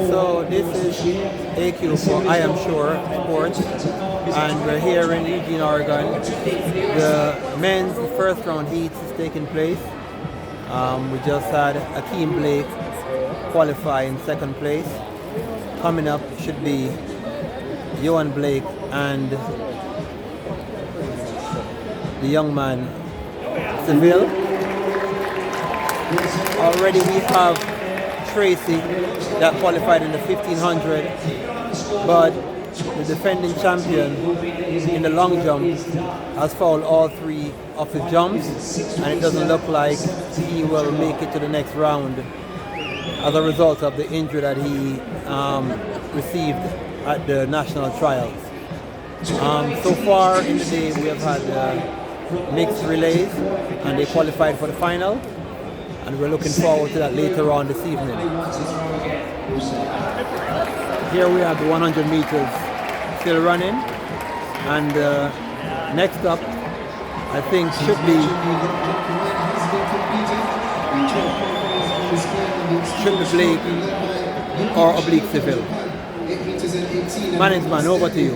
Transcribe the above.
So this is AQ for I Am Sure Sports, and we're here in Eugene, Oregon. The men's first round heat is taking place. We just had Akeem Blake qualify in second place. Coming up should be Johan Blake and the young man Seville. Already we have Tracy that qualified in the 1500, but the defending champion in the long jump has fouled all three of his jumps, and it doesn't look like he will make it to the next round as a result of the injury that he received at the national trials. So far in the day we have had mixed relays, and they qualified for the final, and we're looking forward to that later on this evening. Here we have the 100 meters still running, and next up I think should be Blake or Oblique Seville. Management, over to you.